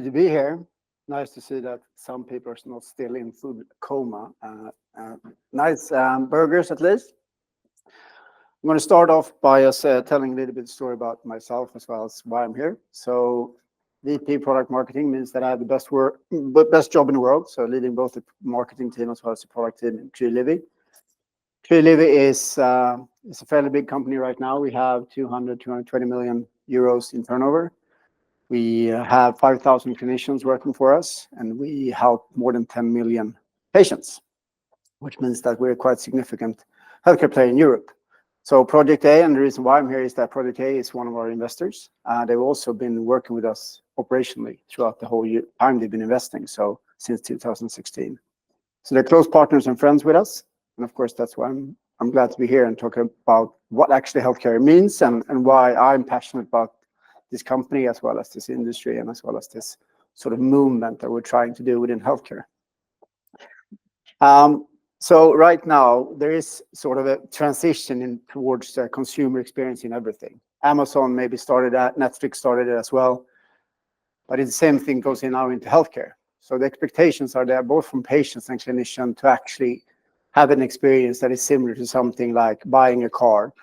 happy to be here. Nice to see that some people are not still in food coma. Nice burgers, at least. I'm going to start off by just telling a little bit of story about myself as well as why I'm here. So VP product marketing means that I have the best job in the world. So leading both the marketing team as well as the product team in Julie-Wolfthorn-Str. Julie-Wolfthorn-Str is a fairly big company right now. We have 220 million euros in turnover. We have 5,000 clinicians working for us, and we help more than 10 million patients, which means that we're a quite significant healthcare player in Europe. So Project A, and the reason why I'm here is that Project A is one of our investors. They've also been working with us operationally throughout the whole time they've been investing, so since 2016. So they're close partners and friends with us, and of course that's why I'm glad to be here and talk about what actually healthcare means and why I'm passionate about this company as well as this industry and as well as this sort of movement that we're trying to do within healthcare. So right now, there is sort of a transition towards the consumer experience in everything. Amazon maybe started that, Netflix started it as well, but it's the same thing goes in now into healthcare. So the expectations are there both from patients and clinicians to actually have an experience that is similar to something like buying a car,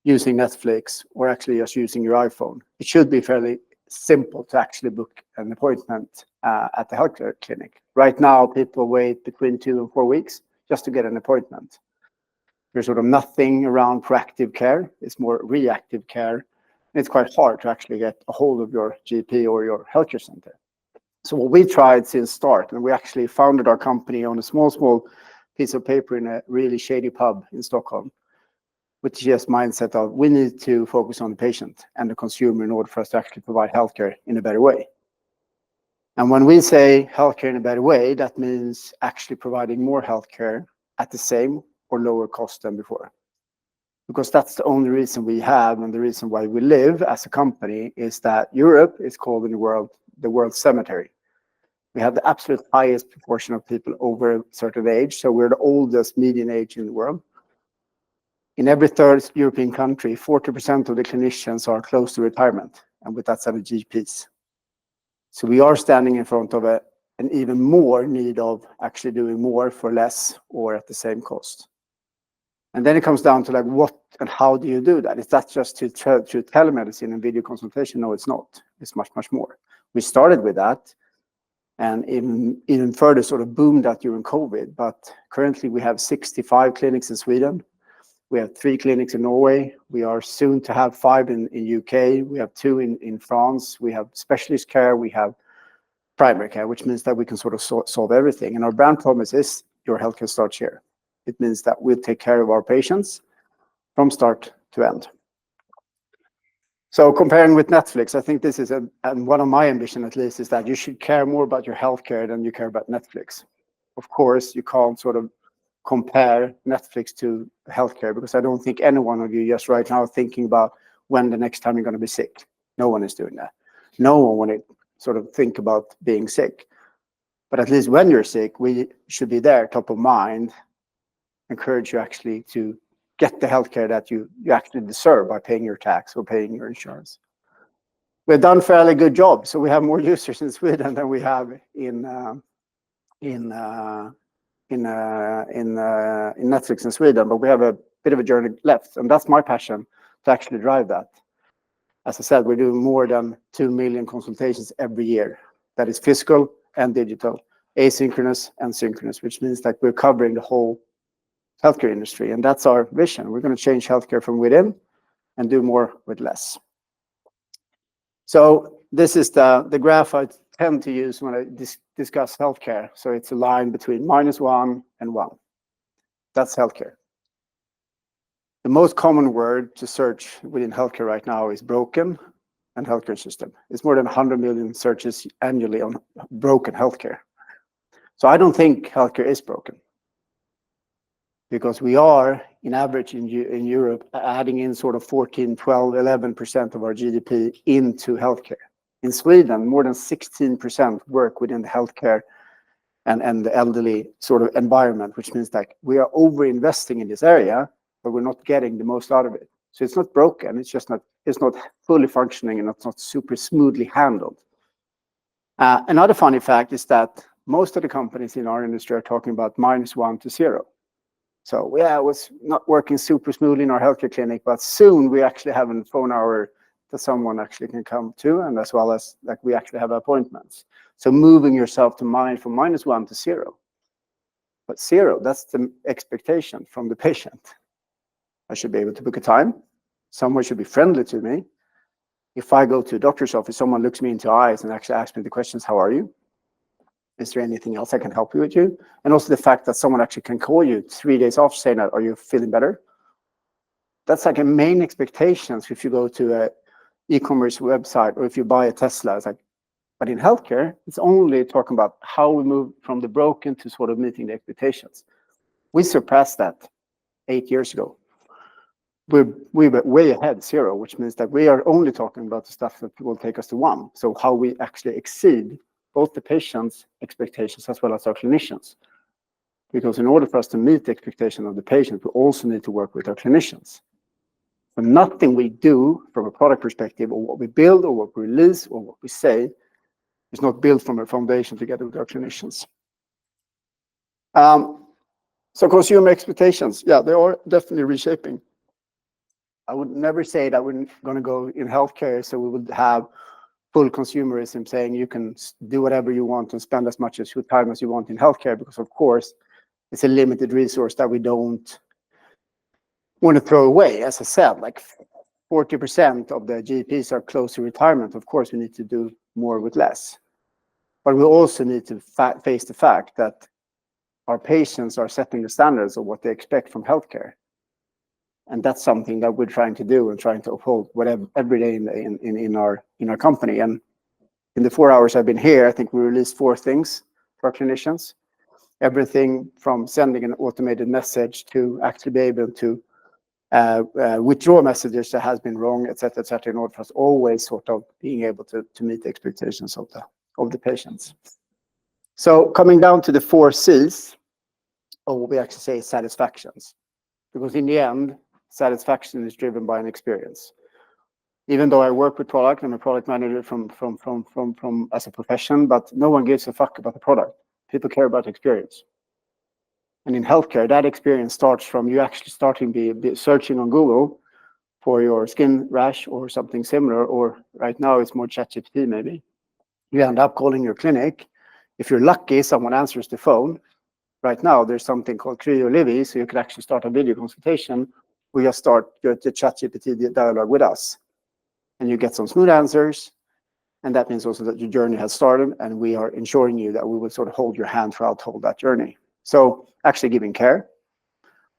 using Netflix, or actually just using your iPhone. It should be fairly simple to actually book an appointment at the healthcare clinic. Right now, people wait between 2 and 4 weeks just to get an appointment. There's sort of nothing around proactive care. It's more reactive care. It's quite hard to actually get a hold of your GP or your healthcare center. So what we tried since start, and we actually founded our company on a small piece of paper in a really shady pub in Stockholm, which is mindset of we need to focus on the patient and the consumer in order for us to actually provide healthcare in a better way. And when we say healthcare in a better way, that means actually providing more healthcare at the same or lower cost than before. Because that's the only reason we have, and the reason why we live as a company is that Europe is called in the world's cemetery. We have the absolute highest proportion of people over a certain age, so we're the oldest median age in the world. In every third European country, 40% of the clinicians are close to retirement, and with that, 7 GPs. So we are standing in front of an even more need of actually doing more for less or at the same cost. And then it comes down to like what and how do you do that? Is that just to telemedicine and video consultation? No, it's not. It's much, much more. We started with that and even further sort of boomed that during COVID. But currently we have 65 clinics in Sweden. We have 3 clinics in Norway. We are soon to have 5 in UK. We have 2 in France. We have specialist care. We have primary care, which means that we can sort of solve everything. And our brand promise is your healthcare starts here. It means that we'll take care of our patients from start to end. So comparing with Netflix, I think this is, and one of my ambition at least, is that you should care more about your healthcare than you care about Netflix. Of course, you can't sort of compare Netflix to healthcare, because I don't think any one of you just right now thinking about when the next time you're going to be sick. No one is doing that. No one want to sort of think about being sick. But at least when you're sick, we should be there, top of mind, encourage you actually to get the healthcare that you actually deserve by paying your tax or paying your insurance. We've done a fairly good job. So we have more users in Sweden than we have in Netflix in Sweden, but we have a bit of a journey left, and that's my passion to actually drive that. As I said, we're doing more than 2 million consultations every year. That is physical and digital, asynchronous and synchronous, which means that we're covering the whole healthcare industry, and that's our vision. We're going to change healthcare from within and do more with less. So this is the graph I tend to use when I discuss healthcare. So it's a line between -1 and 1. That's healthcare. The most common word to search within healthcare right now is broken and healthcare system. It's more than 100 million searches annually on broken healthcare. So I don't think healthcare is broken, because we are, in average in Europe, adding in sort of 14, 12, 11% of our GDP into healthcare. In Sweden, more than 16% work within the healthcare and the elderly sort of environment, which means that we are over-investing in this area, but we're not getting the most out of it. So it's not broken, it's just not fully functioning, and it's not super smoothly handled. Another funny fact is that most of the companies in our industry are talking about -1 to 0. So yeah, it was not working super smoothly in our healthcare clinic, but soon we actually have a phone hour that someone actually can come to, and as well as like we actually have appointments. So moving yourself to mind from -1 to 0. But 0, that's the expectation from the patient. I should be able to book a time. Someone should be friendly to me. If I go to a doctor's office, someone looks me into the eyes and actually asks me the questions, how are you? Is there anything else I can help you with you? And also the fact that someone actually can call you 3 days after saying that, are you feeling better? That's like a main expectations if you go to a e-commerce website or if you buy a Tesla. It's like, but in healthcare, it's only talking about how we move from the broken to sort of meeting the expectations. We surpassed that 8 years ago. We were way ahead 0, which means that we are only talking about the stuff that will take us to 1. So how we actually exceed both the patient's expectations as well as our clinicians. Because in order for us to meet the expectation of the patient, we also need to work with our clinicians. So nothing we do from a product perspective, or what we build, or what we release, or what we say, is not built from a foundation together with our clinicians. So consumer expectations, yeah, they are definitely reshaping. I would never say that we're going to go in healthcare, so we would have full consumerism saying you can do whatever you want and spend as much as your time as you want in healthcare, because of course it's a limited resource that we don't want to throw away. As I said, like 40% of the GPs are close to retirement. Of course, we need to do more with less. But we also need to face the fact that our patients are setting the standards of what they expect from healthcare. And that's something that we're trying to do and trying to uphold whatever every day in our company. And in the 4 hours I've been here, I think we released 4 things for our clinicians. Everything from sending an automated message to actually be able to withdraw messages that has been wrong, etc., in order for us always sort of being able to meet the expectations of the patients. So coming down to the 4 C's, or what we actually say is satisfactions, because in the end, satisfaction is driven by an experience. Even though I work with product, I'm a product manager from as a profession, but no one gives a fuck about the product. People care about experience. And in healthcare, that experience starts from you actually starting be searching on Google for your skin rash or something similar, or right now it's more ChatGPT maybe. You end up calling your clinic. If you're lucky, someone answers the phone. Right now, there's something called Creo Livy, so you can actually start a video consultation. We just start the ChatGPT dialogue with us, and you get some smooth answers. And that means also that your journey has started, and we are ensuring you that we will sort of hold your hand throughout that journey. So actually giving care.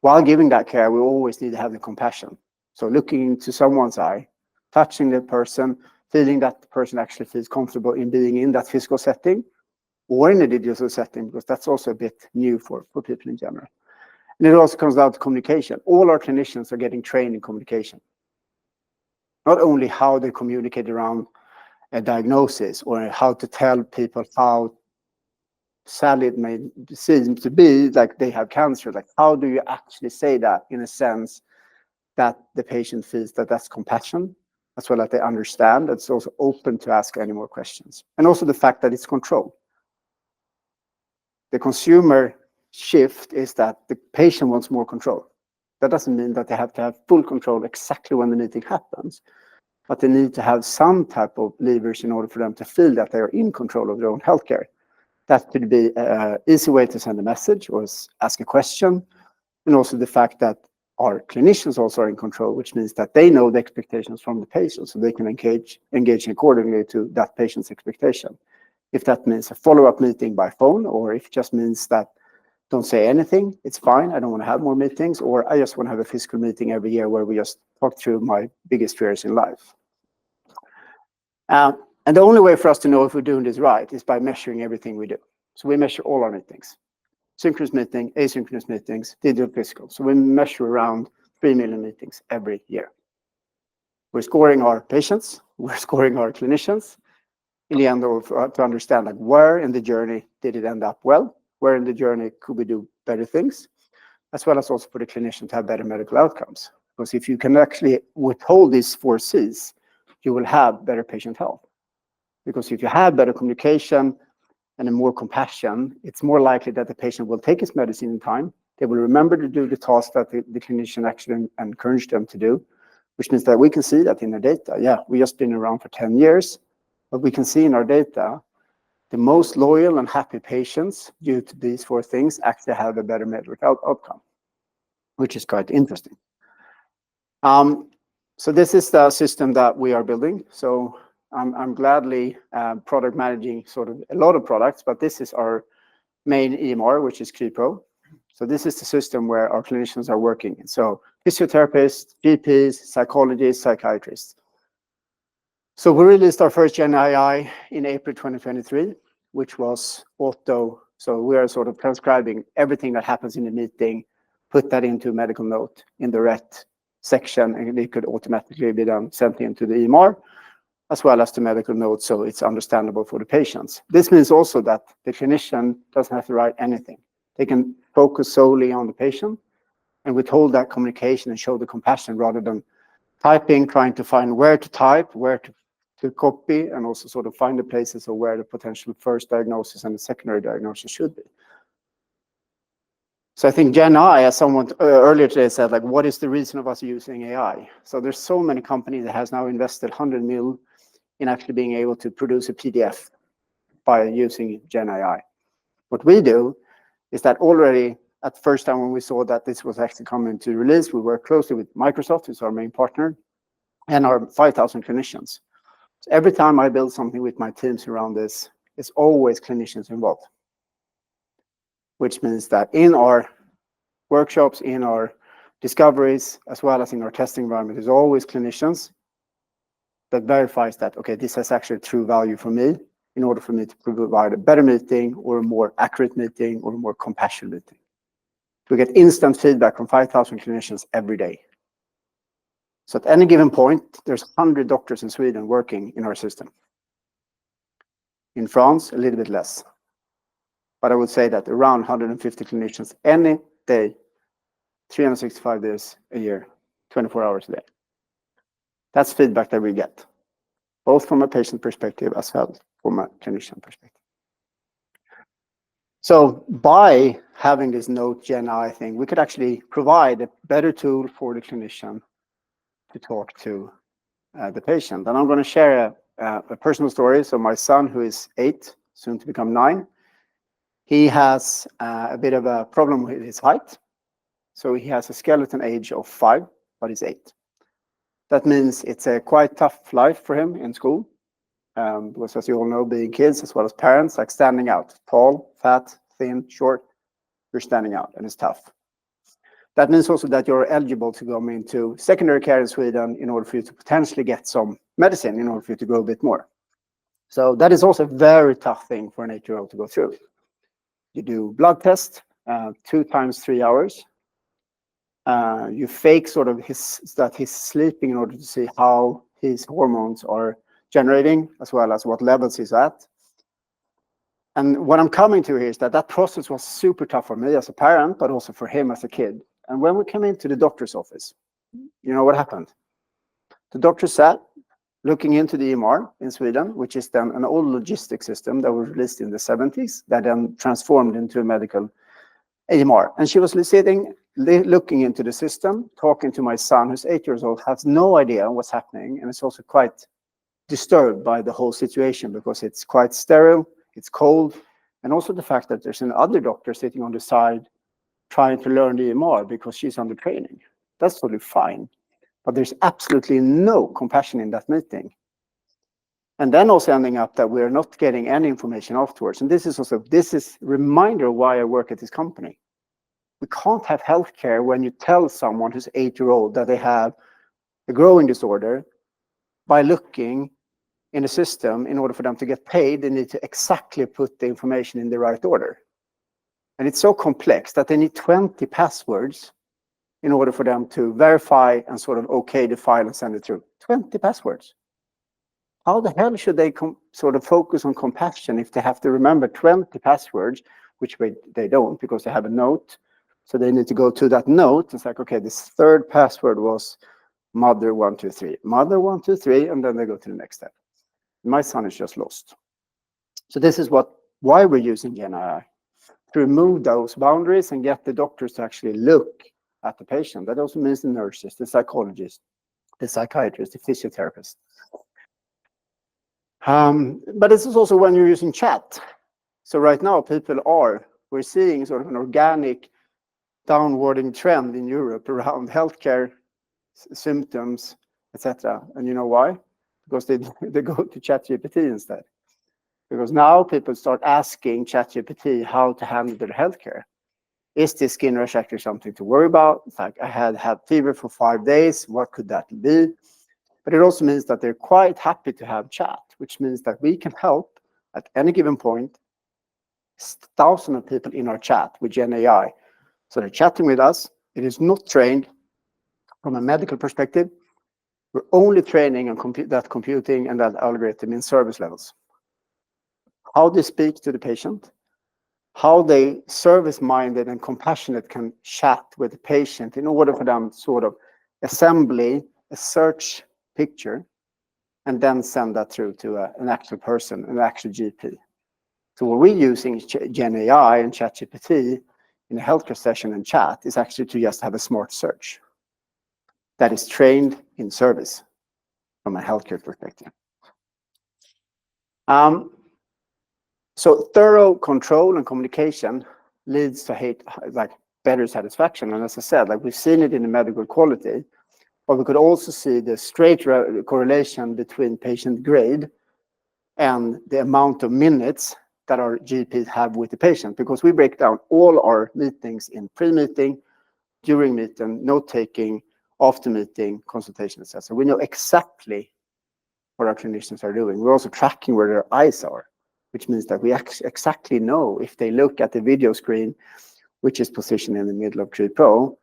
While giving that care, we always need to have the compassion. So looking into someone's eye, touching the person, feeling that the person actually feels comfortable in being in that physical setting or in a digital setting, because that's also a bit new for people in general. And it also comes down to communication. All our clinicians are getting trained in communication. Not only how they communicate around a diagnosis or how to tell people how sadly it may seem to be, like they have cancer, like how do you actually say that in a sense that the patient feels that that's compassion, as well as they understand, it's also open to ask any more questions. And also the fact that it's control. The consumer shift is that the patient wants more control. That doesn't mean that they have to have full control exactly when the meeting happens, but they need to have some type of levers in order for them to feel that they are in control of their own healthcare. That could be an easy way to send a message or ask a question, and also the fact that our clinicians also are in control, which means that they know the expectations from the patient, so they can engage accordingly to that patient's expectation. If that means a follow-up meeting by phone, or if it just means that don't say anything, it's fine, I don't want to have more meetings, or I just want to have a physical meeting every year where we just talk through my biggest fears in life. And the only way for us to know if we're doing this right is by measuring everything we do. So we measure all our meetings. Synchronous meeting, asynchronous meetings, digital, physical. So we measure around 3 million meetings every year. We're scoring our patients, we're scoring our clinicians, in the end to understand like where in the journey did it end up well, where in the journey could we do better things, as well as also for the clinician to have better medical outcomes. Because if you can actually withhold these 4 C's, you will have better patient health. Because if you have better communication and a more compassion, it's more likely that the patient will take his medicine in time. They will remember to do the task that the clinician actually encouraged them to do, which means that we can see that in the data. Yeah, we just been around for 10 years, but we can see in our data, the most loyal and happy patients due to these 4 things actually have a better medical outcome, which is quite interesting. So this is the system that we are building. So I'm gladly product managing sort of a lot of products, but this is our main EMR, which is KeyPro. So this is the system where our clinicians are working. So physiotherapists, GPs, psychologists, psychiatrists. So we released our first Gen AI in April 2023, which was auto. So we are sort of transcribing everything that happens in the meeting, put that into a medical note in the ret section, and it could automatically be then sent into the EMR, as well as the medical note, so it's understandable for the patients. This means also that the clinician doesn't have to write anything. They can focus solely on the patient and withhold that communication and show the compassion rather than typing, trying to find where to type, where to copy, and also sort of find the places of where the potential first diagnosis and the secondary diagnosis should be. So I think Gen AI, as someone earlier today said, like, what is the reason of us using AI? So there's so many companies that has now invested 100 mil in actually being able to produce a PDF by using Gen AI. What we do is that already at the first time when we saw that this was actually coming to release, we work closely with Microsoft, who's our main partner, and our 5,000 clinicians. So every time I build something with my teams around this, it's always clinicians involved. Which means that in our workshops, in our discoveries, as well as in our testing environment, there's always clinicians that verifies that, okay, this has actually true value for me in order for me to provide a better meeting or a more accurate meeting or a more compassionate meeting. We get instant feedback from 5,000 clinicians every day. So at any given point, there's 100 doctors in Sweden working in our system. In France, a little bit less. But I would say that around 150 clinicians any day, 365 days a year, 24 hours a day. That's feedback that we get, both from a patient perspective as well as from a clinician perspective. So by having this Note Gen AI thing, we could actually provide a better tool for the clinician to talk to the patient. And I'm going to share a personal story. So my son, who is 8, soon to become 9, he has a bit of a problem with his height. So he has a skeleton age of 5, but he's 8. That means it's a quite tough life for him in school. Because as you all know, being kids as well as parents, like standing out, tall, fat, thin, short, you're standing out and it's tough. That means also that you're eligible to go into secondary care in Sweden in order for you to potentially get some medicine in order for you to grow a bit more. So that is also a very tough thing for an 8-year-old to go through. You do blood test 2 times 3 hours. You fake sort of that he's sleeping in order to see how his hormones are generating, as well as what levels he's at. And what I'm coming to here is that process was super tough for me as a parent, but also for him as a kid. And when we came into the doctor's office, you know what happened? The doctor sat looking into the EMR in Sweden, which is then an old logistic system that was released in the 70s, that then transformed into a medical EMR. And she was sitting, looking into the system, talking to my son, who's 8 years old, has no idea what's happening, and is also quite disturbed by the whole situation because it's quite sterile, it's cold, and also the fact that there's another doctor sitting on the side trying to learn the EMR because she's under training. That's totally fine, but there's absolutely no compassion in that meeting. And then also ending up that we're not getting any information afterwards. And this is a reminder why I work at this company. We can't have healthcare when you tell someone who's 8-year-old that they have a growing disorder by looking in a system. In order for them to get paid, they need to exactly put the information in the right order. And it's so complex that they need 20 passwords in order for them to verify and sort of okay the file and send it through. 20 passwords. How the hell should they sort of focus on compassion if they have to remember 20 passwords, which they don't because they have a note. So they need to go to that note. It's like, okay, this third password was mother123, mother123, and then they go to the next step. My son is just lost. So this is why we're using GenAI, to remove those boundaries and get the doctors to actually look at the patient. That also means the nurses, the psychologists, the psychiatrists, the physiotherapists. But this is also when you're using chat. So right now, we're seeing sort of an organic downwarding trend in Europe around healthcare symptoms, etc. And you know why? Because they go to ChatGPT instead. Because now people start asking ChatGPT how to handle their healthcare. Is this skin rash actually something to worry about? It's like, I had fever for 5 days. What could that be? But it also means that they're quite happy to have chat, which means that we can help at any given point thousands of people in our chat with GenAI. So they're chatting with us. It is not trained from a medical perspective. We're only training on that computing and that algorithm in service levels. How they speak to the patient, how they service-minded and compassionate can chat with the patient in order for them to sort of assemble a search picture and then send that through to an actual person, an actual GP. So what we're using GenAI and ChatGPT in a healthcare session and chat is actually to just have a smart search that is trained in service from a healthcare perspective. So thorough control and communication leads to better satisfaction. And as I said, we've seen it in the medical quality, but we could also see the straight correlation between patient grade and the amount of minutes that our GPs have with the patient, because we break down all our meetings in pre-meeting, during meeting, note-taking, after meeting, consultation, etc. So we know exactly what our clinicians are doing. We're also tracking where their eyes are, which means that we exactly know if they look at the video screen, which is positioned in the middle of TreePro.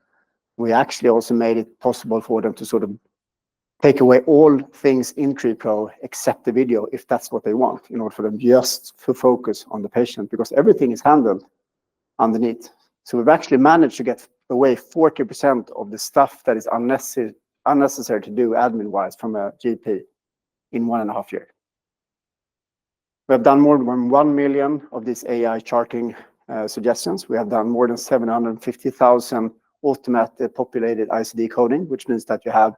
We actually also made it possible for them to sort of take away all things in TreePro except the video, if that's what they want, in order for them just to focus on the patient, because everything is handled underneath. So we've actually managed to get away 40% of the stuff that is unnecessary to do admin-wise from a GP in 1.5 years. We have done more than 1 million of these AI charting suggestions. We have done more than 750,000 automated populated ICD coding, which means that you have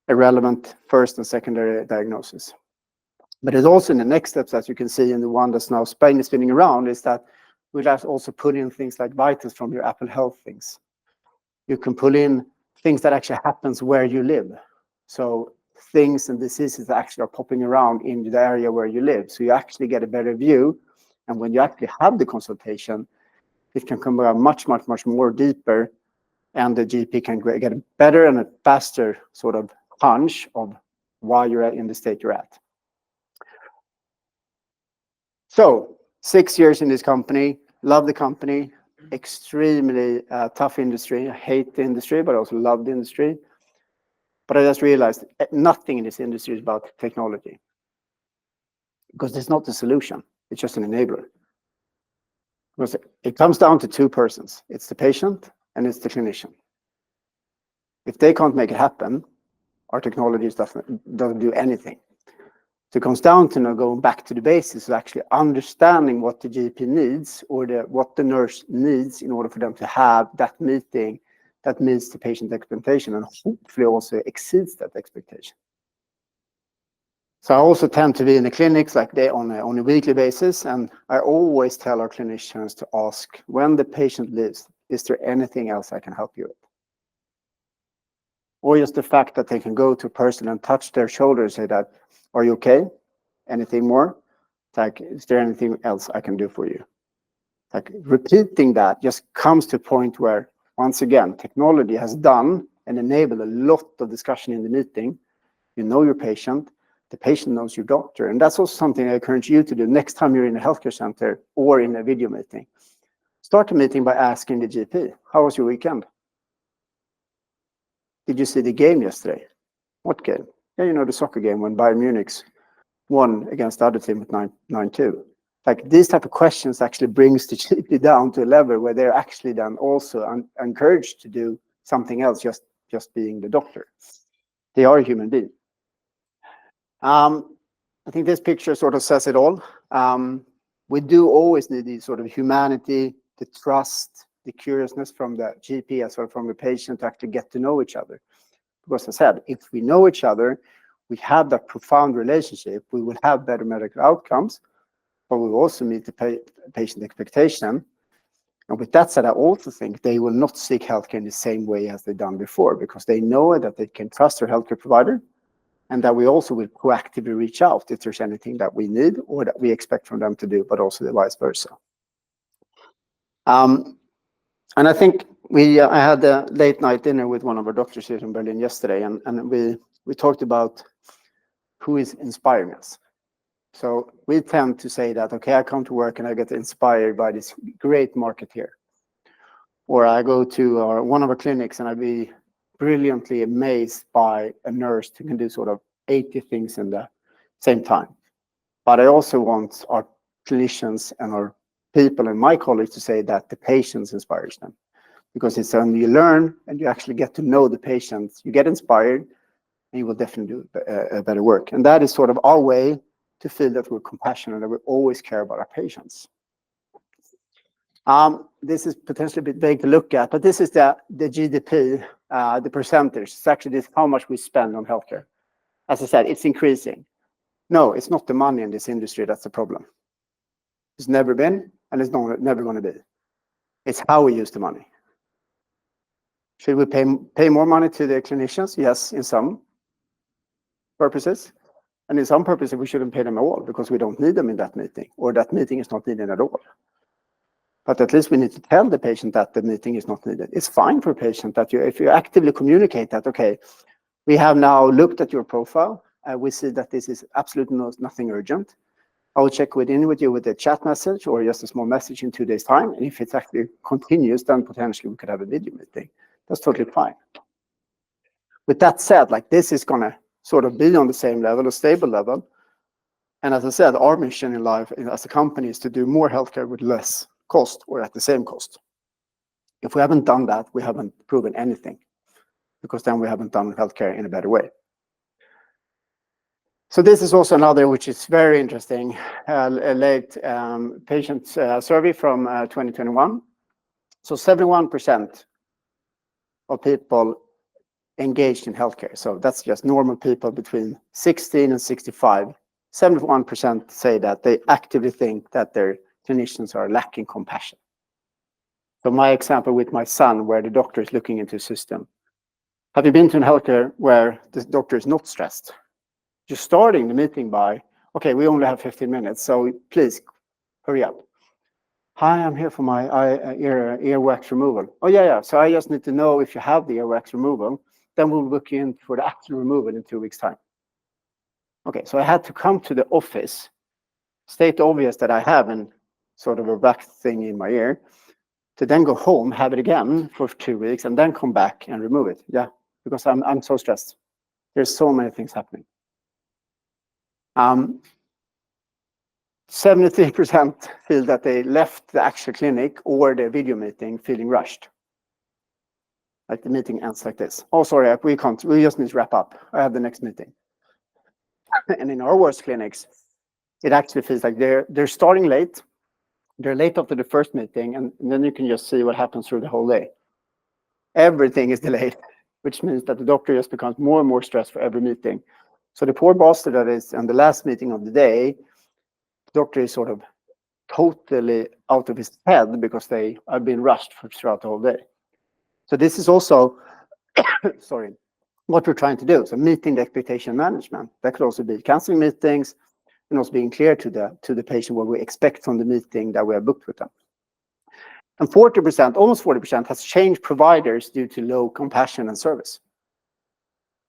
a relevant first and secondary diagnosis. But it's also in the next steps, as you can see in the one that's now spinning around, is that we'll have to also put in things like vitals from your Apple Health things. You can pull in things that actually happens where you live. So things and diseases that actually are popping around in the area where you live. So you actually get a better view. And when you actually have the consultation, it can come around much more deeper, and the GP can get a better and a faster sort of hunch of why you're in the state you're at. So 6 years in this company, love the company, extremely tough industry. I hate the industry, but I also love the industry. But I just realized nothing in this industry is about technology, because it's not the solution. It's just an enabler. Because it comes down to two persons. It's the patient and it's the clinician. If they can't make it happen, our technology doesn't do anything. So it comes down to going back to the basis of actually understanding what the GP needs or what the nurse needs in order for them to have that meeting that meets the patient expectation and hopefully also exceeds that expectation. So I also tend to be in the clinics on a weekly basis, and I always tell our clinicians to ask, when the patient leaves, is there anything else I can help you with? Or just the fact that they can go to a person and touch their shoulder and say that, are you okay? Anything more? Is there anything else I can do for you? Repeating that just comes to a point where, once again, technology has done and enabled a lot of discussion in the meeting. You know your patient, the patient knows your doctor. And that's also something I encourage you to do next time you're in a healthcare center or in a video meeting. Start a meeting by asking the GP, how was your weekend? Did you see the game yesterday? What game? Yeah, the soccer game when Bayern Munich won against the other team with 9-2. These type of questions actually brings the GP down to a level where they're actually then also encouraged to do something else, just being the doctor. They are a human being. I think this picture sort of says it all. We do always need the sort of humanity, the trust, the curiousness from the GP as well from the patient to actually get to know each other. Because as I said, if we know each other, we have that profound relationship, we will have better medical outcomes, but we will also meet the patient expectation. And with that said, I also think they will not seek healthcare in the same way as they've done before, because they know that they can trust their healthcare provider, and that we also will proactively reach out if there's anything that we need or that we expect from them to do, but also the vice versa. And I think I had a late night dinner with one of our doctors here in Berlin yesterday, and we talked about who is inspiring us. So we tend to say that, okay, I come to work and I get inspired by this great market here. Or I go to one of our clinics and I be brilliantly amazed by a nurse who can do sort of 80 things in the same time. But I also want our clinicians and our people and my colleagues to say that the patients inspires them. Because it's when you learn and you actually get to know the patients, you get inspired and you will definitely do a better work. And that is sort of our way to feel that we're compassionate and that we always care about our patients. This is potentially a bit vague to look at, but this is the GDP, the percentage. It's actually this how much we spend on healthcare. As I said, it's increasing. No, it's not the money in this industry that's the problem. It's never been, and it's never going to be. It's how we use the money. Should we pay more money to the clinicians? Yes, in some purposes. And in some purposes, we shouldn't pay them at all because we don't need them in that meeting, or that meeting is not needed at all. But at least we need to tell the patient that the meeting is not needed. It's fine for a patient that if you actively communicate that, okay, we have now looked at your profile, we see that this is absolutely nothing urgent. I will check with you with a chat message or just a small message in 2 days' time. And if it actually continues, then potentially we could have a video meeting. That's totally fine. With that said, like this is going to sort of be on the same level, a stable level. And as I said, our mission in life as a company is to do more healthcare with less cost or at the same cost. If we haven't done that, we haven't proven anything, because then we haven't done healthcare in a better way. So this is also another, which is very interesting, a late patient survey from 2021. So 71% of people engaged in healthcare. So that's just normal people between 16 and 65. 71% say that they actively think that their clinicians are lacking compassion. So my example with my son, where the doctor is looking into a system. Have you been to a healthcare where the doctor is not stressed? You're starting the meeting by, okay, we only have 15 minutes, so please hurry up. Hi, I'm here for my earwax removal. Oh, yeah. So I just need to know if you have the earwax removal. Then we'll book you in for the actual removal in 2 weeks' time. Okay, so I had to come to the office, state obvious that I have an sort of a wax thing in my ear, to then go home, have it again for 2 weeks, and then come back and remove it. Yeah, because I'm so stressed. There's so many things happening. 73% feel that they left the actual clinic or the video meeting feeling rushed. Like the meeting ends like this. Oh, sorry, we just need to wrap up. I have the next meeting. And in our worst clinics, it actually feels like they're starting late. They're late after the first meeting, and then you can just see what happens through the whole day. Everything is delayed, which means that the doctor just becomes more and more stressed for every meeting. So the poor bastard that is on the last meeting of the day, the doctor is sort of totally out of his head because they have been rushed throughout the whole day. So this is also, sorry, what we're trying to do. So meeting the expectation management. That could also be canceling meetings and also being clear to the patient what we expect from the meeting that we have booked with them. And 40%, almost 40%, has changed providers due to low compassion and service.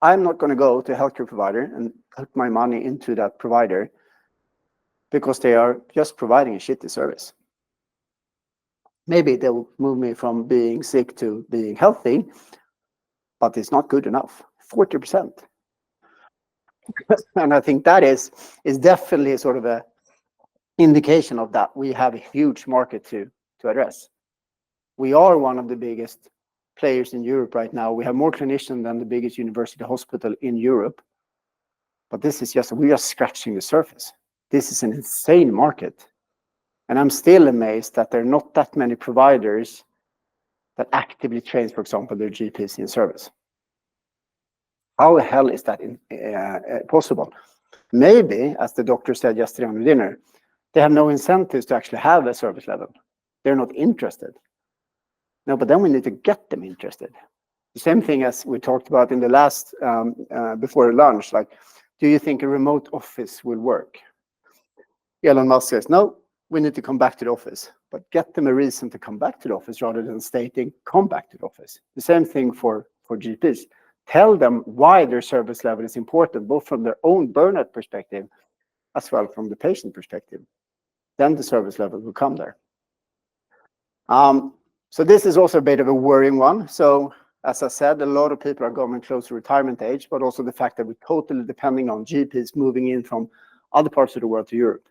I'm not going to go to a healthcare provider and put my money into that provider because they are just providing a shitty service. Maybe they'll move me from being sick to being healthy, but it's not good enough. 40%. And I think that is definitely sort of a indication of that. We have a huge market to address. We are one of the biggest players in Europe right now. We have more clinicians than the biggest university hospital in Europe. But this is just, we are scratching the surface. This is an insane market. And I'm still amazed that there are not that many providers that actively train, for example, their GPs in service. How the hell is that possible? Maybe, as the doctor said yesterday on the dinner, they have no incentives to actually have a service level. They're not interested. No, but then we need to get them interested. The same thing as we talked about in the last, before lunch, like, do you think a remote office will work? Elon Musk says, no, we need to come back to the office, but get them a reason to come back to the office rather than stating, come back to the office. The same thing for GPs. Tell them why their service level is important, both from their own burnout perspective, as well from the patient perspective. Then the service level will come there. So this is also a bit of a worrying one. So as I said, a lot of people are going close to retirement age, but also the fact that we're totally depending on GPs moving in from other parts of the world to Europe.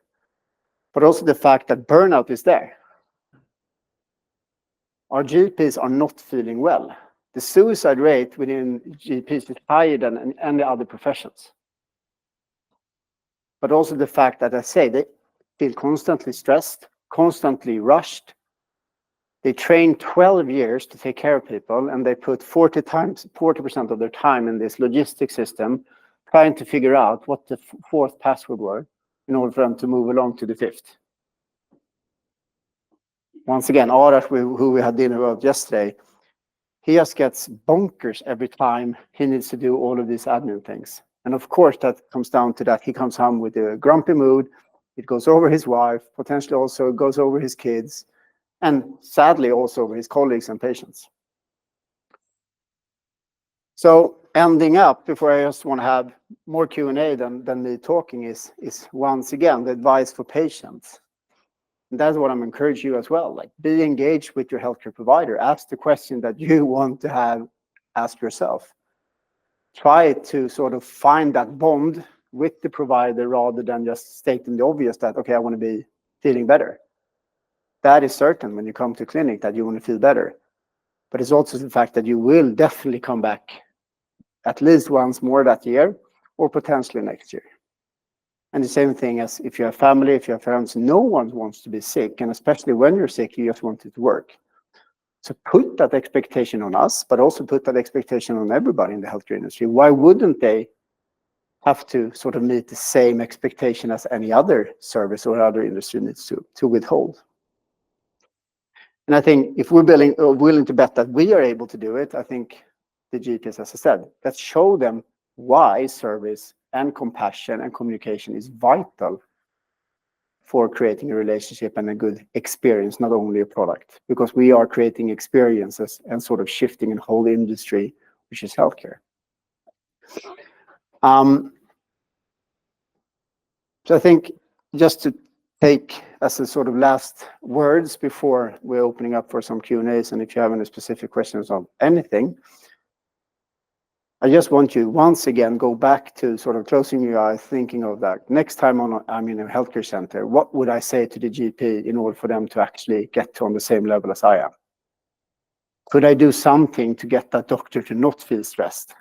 But also the fact that burnout is there. Our GPs are not feeling well. The suicide rate within GPs is higher than in any other professions. But also the fact that I say they feel constantly stressed, constantly rushed. They train 12 years to take care of people, and they put 40% of their time in this logistic system, trying to figure out what the fourth password were in order for them to move along to the fifth. Once again, Arash, who we had dinner with yesterday, he just gets bonkers every time he needs to do all of these admin things. And of course, that comes down to that he comes home with a grumpy mood. It goes over his wife, potentially also goes over his kids, and sadly also over his colleagues and patients. So ending up, before I just want to have more Q&A than me talking, is once again the advice for patients. And that's what I'm encouraging you as well. Like, be engaged with your healthcare provider. Ask the question that you want to have asked yourself. Try to sort of find that bond with the provider rather than just stating the obvious that, okay, I want to be feeling better. That is certain when you come to clinic that you want to feel better. But it's also the fact that you will definitely come back at least once more that year, or potentially next year. And the same thing as if you have family, if you have friends, no one wants to be sick. And especially when you're sick, you just want it to work. So put that expectation on us, but also put that expectation on everybody in the healthcare industry. Why wouldn't they have to sort of meet the same expectation as any other service or other industry needs to withhold? And I think if we're willing to bet that we are able to do it, I think the GPs, as I said, let's show them why service and compassion and communication is vital for creating a relationship and a good experience, not only a product, because we are creating experiences and sort of shifting a whole industry, which is healthcare. So I think just to take as a sort of last words before we're opening up for some Q&As, and if you have any specific questions on anything, I just want you once again go back to sort of closing your eyes, thinking of that. Next time I'm in a healthcare center, what would I say to the GP in order for them to actually get on the same level as I am? Could I do something to get that doctor to not feel stressed?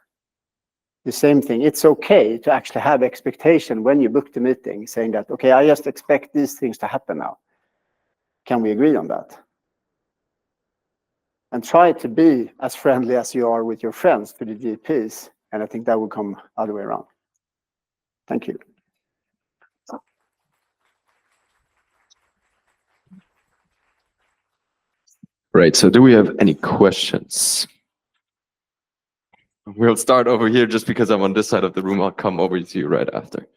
The same thing, it's okay to actually have expectation when you book the meeting, saying that, okay, I just expect these things to happen now. Can we agree on that? And try to be as friendly as you are with your friends to the GPs. And I think that will come other way around. Thank you. Right, so do we have any questions? We'll start over here just because I'm on this side of the room. I'll come over to you right after.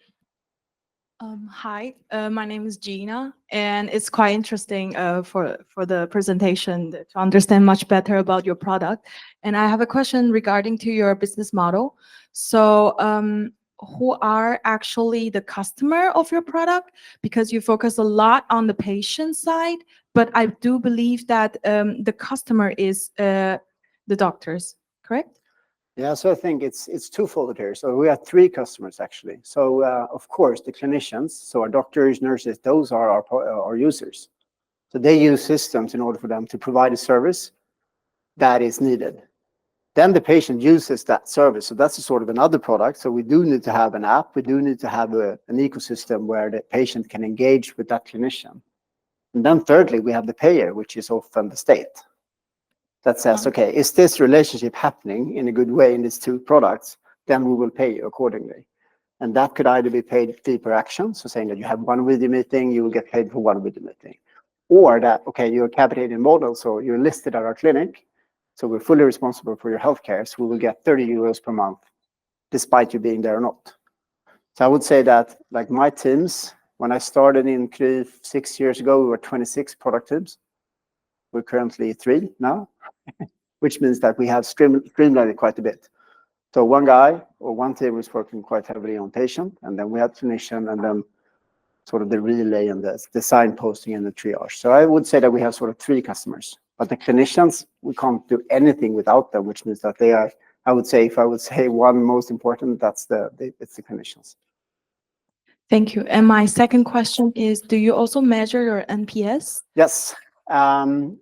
Hi, my name is Gina, and it's quite interesting for the presentation to understand much better about your product. And I have a question regarding to your business model. So who are actually the customer of your product? Because you focus a lot on the patient side, but I do believe that the customer is the doctors, correct? Yeah, so I think it's twofold here. So we have three customers actually. So of course the clinicians, so our doctors, nurses, those are our users. So they use systems in order for them to provide a service that is needed. Then the patient uses that service. So that's a sort of another product. So we do need to have an app. We do need to have an ecosystem where the patient can engage with that clinician. And then thirdly, we have the payer, which is often the state, that says, okay, is this relationship happening in a good way in these two products? Then we will pay you accordingly. And that could either be paid fee per action, so saying that you have one video meeting, you will get paid for one video meeting. Or that, okay, you're a capitated model, so you're listed at our clinic, so we're fully responsible for your healthcare, so we will get 30 euros per month, despite you being there or not. So I would say that, like my teams, when I started in Kry 6 years ago, we were 26 product teams. We're currently 3 now, which means that we have streamlined it quite a bit. So one guy or one team was working quite heavily on patient, and then we had clinician, and then sort of the relay and the signposting and the triage. So I would say that we have sort of 3 customers, but the clinicians, we can't do anything without them, which means that they are, I would say, if I would say one most important, it's the clinicians. Thank you. And my second question is, do you also measure your NPS? Yes.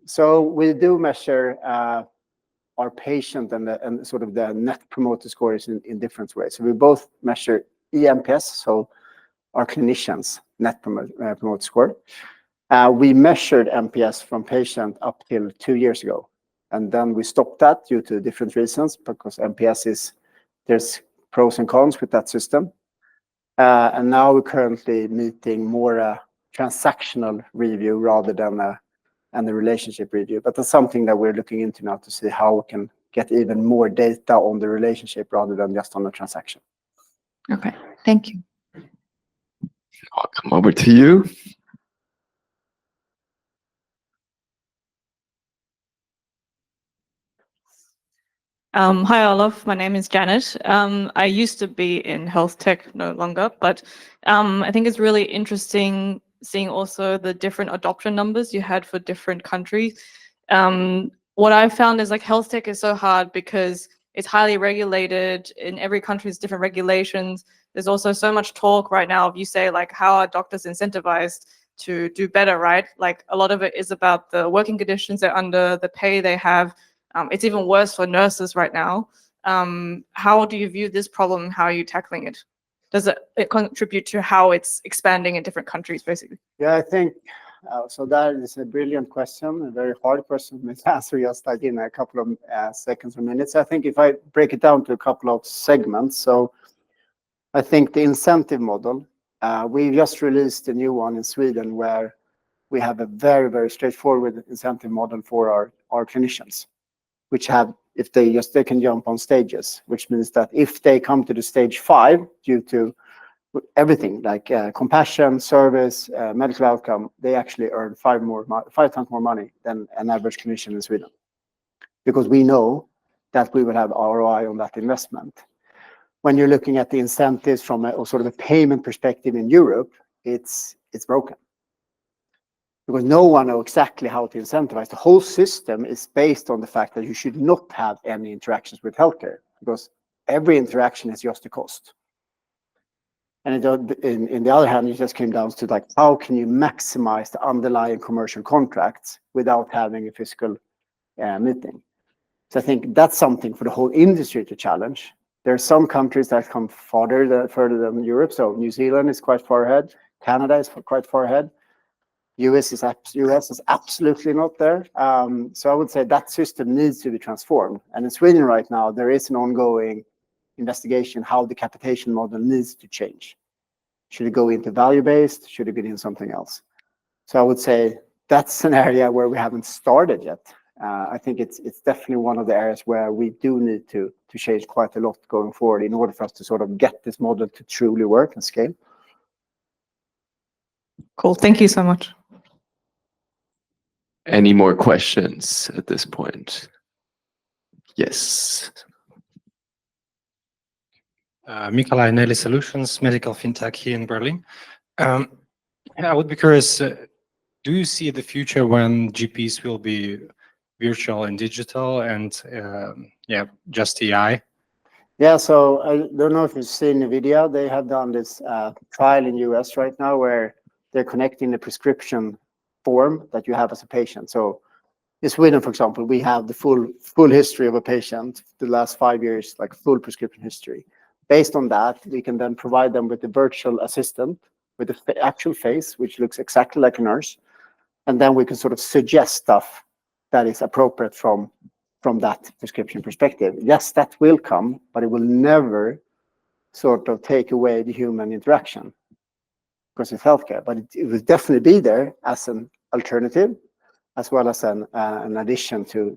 So we do measure our patient and sort of the net promoter scores in different ways. So we both measure eNPS, so our clinicians' net promoter score. We measured NPS from patient up till 2 years ago, and then we stopped that due to different reasons, because NPS there's pros and cons with that system. And now we're currently meeting more transactional review rather than a relationship review. But that's something that we're looking into now to see how we can get even more data on the relationship rather than just on the transaction. Okay, thank you. I'll come over to you. Hi, Olaf. My name is Janet. I used to be in health tech, no longer, but I think it's really interesting seeing also the different adoption numbers you had for different countries. What I found is like health tech is so hard because it's highly regulated. In every country, there's different regulations. There's also so much talk right now. If you say like, how are doctors incentivized to do better, right? Like a lot of it is about the working conditions they're under, the pay they have. It's even worse for nurses right now. How do you view this problem? How are you tackling it? Does it contribute to how it's expanding in different countries, basically? Yeah, I think so. That is a brilliant question, a very hard question to answer just like in a couple of seconds or minutes. I think if I break it down to a couple of segments, so I think the incentive model, we just released a new one in Sweden where we have a very, very straightforward incentive model for our clinicians, which have, if they can jump on stages, which means that if they come to the stage 5 due to everything like compassion, service, medical outcome, they actually earn 5 times more money than an average clinician in Sweden, because we know that we will have ROI on that investment. When you're looking at the incentives from a sort of a payment perspective in Europe, it's broken, because no one knows exactly how to incentivize. The whole system is based on the fact that you should not have any interactions with healthcare, because every interaction is just a cost. And in the other hand, it just came down to like, how can you maximize the underlying commercial contracts without having a physical meeting? So I think that's something for the whole industry to challenge. There are some countries that come further than Europe. So New Zealand is quite far ahead. Canada is quite far ahead. US is absolutely not there. So I would say that system needs to be transformed. And in Sweden right now, there is an ongoing investigation how the capitation model needs to change. Should it go into value-based? Should it be in something else? So I would say that's an area where we haven't started yet. I think it's definitely one of the areas where we do need to change quite a lot going forward in order for us to sort of get this model to truly work and scale. Cool. Thank you so much. Any more questions at this point? Yes. Mikolai, Nelly Solutions, medical fintech here in Berlin. I would be curious, do you see the future when GPs will be virtual and digital and just AI? Yeah, so I don't know if you've seen the video. They have done this trial in US right now where they're connecting the prescription form that you have as a patient. So In Sweden, for example, we have the full history of a patient, the last 5 years, like full prescription history. Based on that, we can then provide them with the virtual assistant with the actual face, which looks exactly like a nurse. And then we can sort of suggest stuff that is appropriate from that prescription perspective. Yes, that will come, but it will never sort of take away the human interaction because it's healthcare. But it will definitely be there as an alternative, as well as an addition to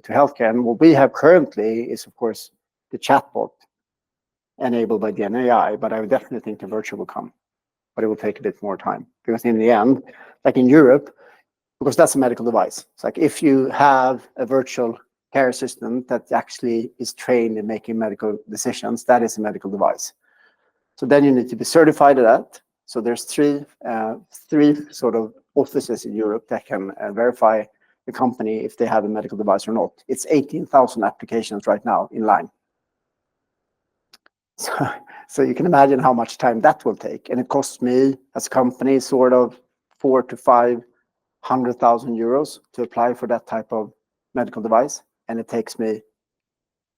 healthcare. And what we have currently is, of course, the chatbot enabled by Gen AI, but I would definitely think the virtual will come, but it will take a bit more time because in the end, like in Europe, because that's a medical device. It's like if you have a virtual care assistant that actually is trained in making medical decisions, that is a medical device. So then you need to be certified at that. So there's three sort of offices in Europe that can verify the company if they have a medical device or not. It's 18,000 applications right now in line. So you can imagine how much time that will take. And it costs me as a company sort of 400,000 to 500,000 euros to apply for that type of medical device. And it takes me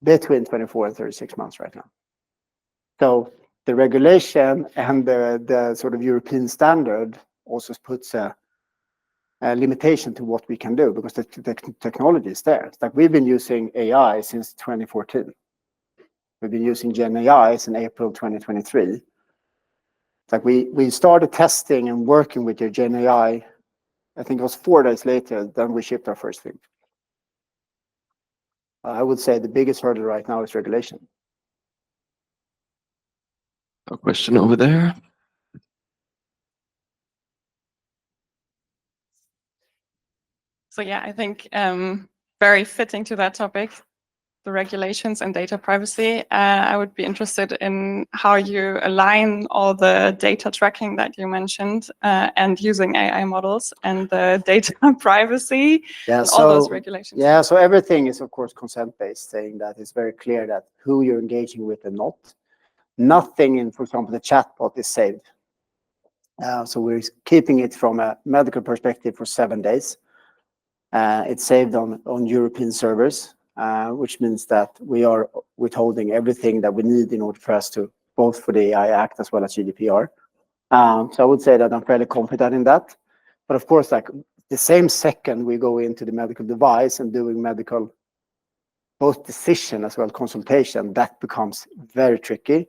between 24 and 36 months right now. So the regulation and the sort of European standard also puts a limitation to what we can do because the technology is there. It's like we've been using AI since 2014. We've been using Gen AI since April 2023. It's like we started testing and working with your Gen AI, I think it was 4 days later, then we shipped our first thing. I would say the biggest hurdle right now is regulation. A question over there. So yeah, I think very fitting to that topic, the regulations and data privacy. I would be interested in how you align all the data tracking that you mentioned and using AI models and the data privacy and all those regulations. Yeah, so everything is of course consent-based, saying that it's very clear that who you're engaging with and not. Nothing in, for example, the chatbot is saved. So we're keeping it from a medical perspective for 7 days. It's saved on European servers, which means that we are withholding everything that we need in order for us to, both for the AI Act as well as GDPR. So I would say that I'm fairly confident in that. But of course, like the same second we go into the medical device and doing medical, both decision as well consultation, that becomes very tricky.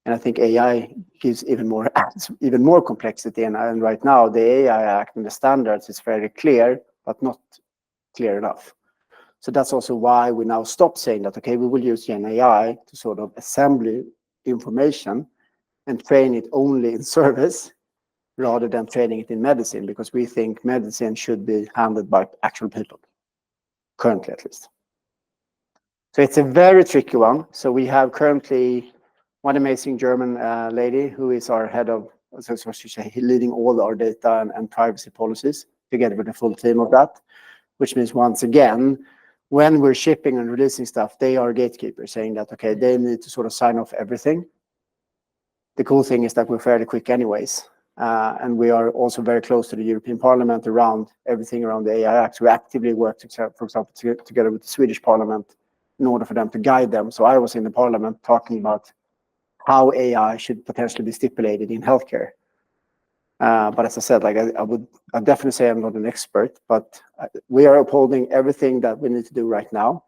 And I think AI gives even more complexity. And right now, the AI Act and the standards is very clear, but not clear enough. So that's also why we now stop saying that, okay, we will use Gen AI to sort of assemble information and train it only in service rather than training it in medicine, because we think medicine should be handled by actual people, currently at least. So it's a very tricky one. So we have currently one amazing German lady who is our head of, so she's leading all our data and privacy policies together with a full team of that, which means once again, when we're shipping and releasing stuff, they are gatekeepers saying that, okay, they need to sort of sign off everything. The cool thing is that we're fairly quick anyways. And we are also very close to the European Parliament around everything around the AI Act. We actively work, for example, together with the Swedish Parliament in order for them to guide them. So I was in the Parliament talking about how AI should potentially be stipulated in healthcare. But as I said, like I'd definitely say I'm not an expert, but we are upholding everything that we need to do right now.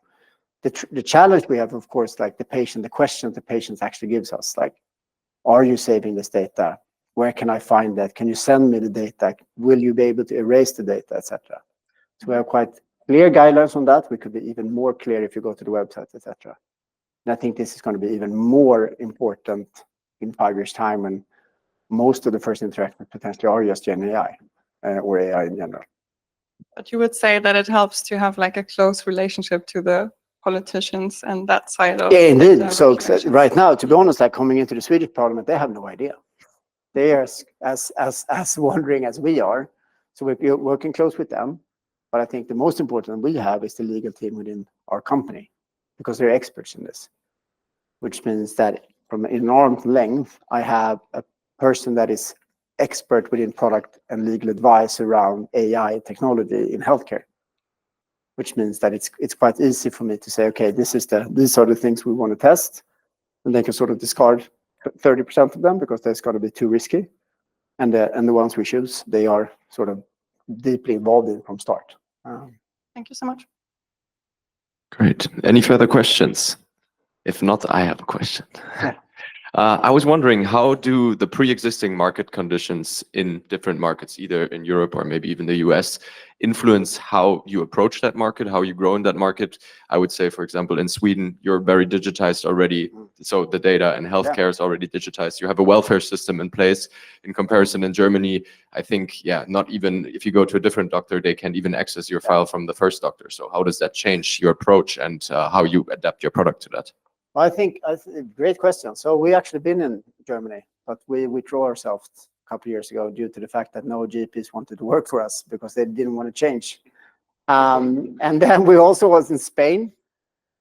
The challenge we have, of course, like the questions the patient actually gives us, like, are you saving this data? Where can I find that? Can you send me the data? Will you be able to erase the data, etc.? So we have quite clear guidelines on that. We could be even more clear if you go to the website, etc. And I think this is going to be even more important in 5 years' time when most of the first interactions potentially are just Gen AI or AI in general. But you would say that it helps to have like a close relationship to the politicians and that side of yeah, indeed. So right now, to be honest, like coming into the Swedish Parliament, they have no idea. They are as wondering as we are. So we're working close with them. But I think the most important we have is the legal team within our company, because they're experts in this, which means that from an arm's length, I have a person that is expert within product and legal advice around AI technology in healthcare. which means that it's quite easy for me to say, okay, these are the things we want to test, and they can sort of discard 30% of them because that's going to be too risky, and the ones we choose, they are sort of deeply involved in from start. Thank you so much. Great. Any further questions? If not, I have a question. I was wondering, how do the pre-existing market conditions in different markets, either in Europe or maybe even the US, influence how you approach that market, how you grow in that market? I would say, for example, in Sweden, you're very digitized already. So the data and healthcare is already digitized. You have a welfare system in place. In comparison, in Germany, I think, not even if you go to a different doctor, they can't even access your file from the first doctor. So how does that change your approach and how you adapt your product to that? I think great question. So we actually been in Germany, but we withdrew ourselves a couple of years ago due to the fact that no GPs wanted to work for us because they didn't want to change. And then we also was in Spain,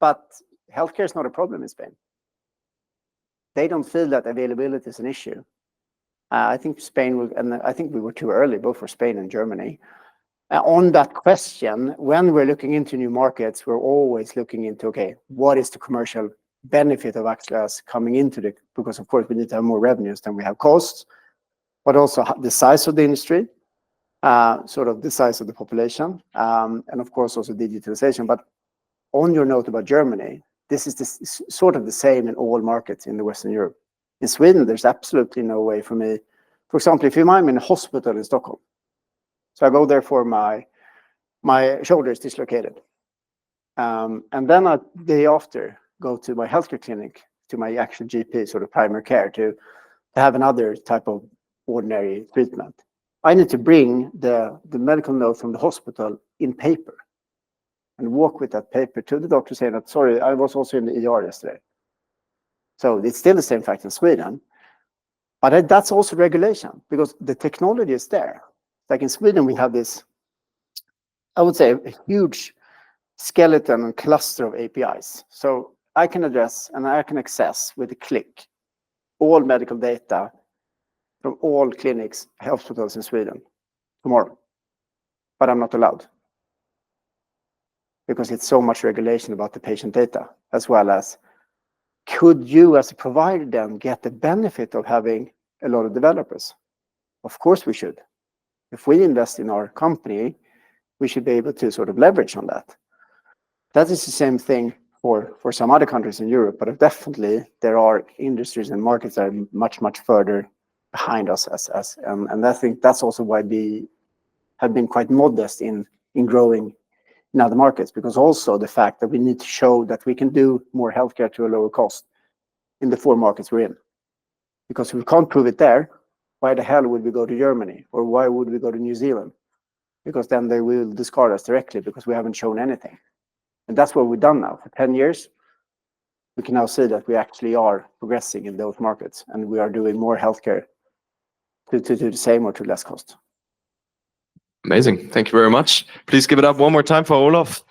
but healthcare is not a problem in Spain. They don't feel that availability is an issue. I think Spain will, and I think we were too early, both for Spain and Germany. On that question, when we're looking into new markets, we're always looking into, okay, what is the commercial benefit of actually us coming into the, because of course we need to have more revenues than we have costs, but also the size of the industry, sort of the size of the population, and of course also digitalization. But on your note about Germany, this is sort of the same in all markets in the Western Europe. In Sweden, there's absolutely no way for me. For example, if I'm in a hospital in Stockholm, so I go there for my shoulder is dislocated, and then the day after, go to my healthcare clinic, to my actual GP, sort of primary care, to have another type of ordinary treatment. I need to bring the medical note from the hospital in paper and walk with that paper to the doctor saying that, sorry, I was also in the ER yesterday. So it's still the same fact in Sweden, but that's also regulation because the technology is there. Like in Sweden, we have this, I would say, a huge skeleton and cluster of APIs. So I can address and I can access with a click all medical data from all clinics, hospitals in Sweden tomorrow. But I'm not allowed because it's so much regulation about the patient data, as well as could you as a provider then get the benefit of having a lot of developers? Of course we should. If we invest in our company, we should be able to sort of leverage on that. That is the same thing for some other countries in Europe, but definitely there are industries and markets that are much, much further behind us. And I think that's also why we have been quite modest in growing in other markets, because also the fact that we need to show that we can do more healthcare to a lower cost in the 4 markets we're in. Because if we can't prove it there, why the hell would we go to Germany? Or why would we go to New Zealand? Because then they will discard us directly because we haven't shown anything. And that's what we've done now for 10 years. We can now see that we actually are progressing in those markets and we are doing more healthcare to the same or to less cost. Amazing. Thank you very much. Please give it up one more time for Olof.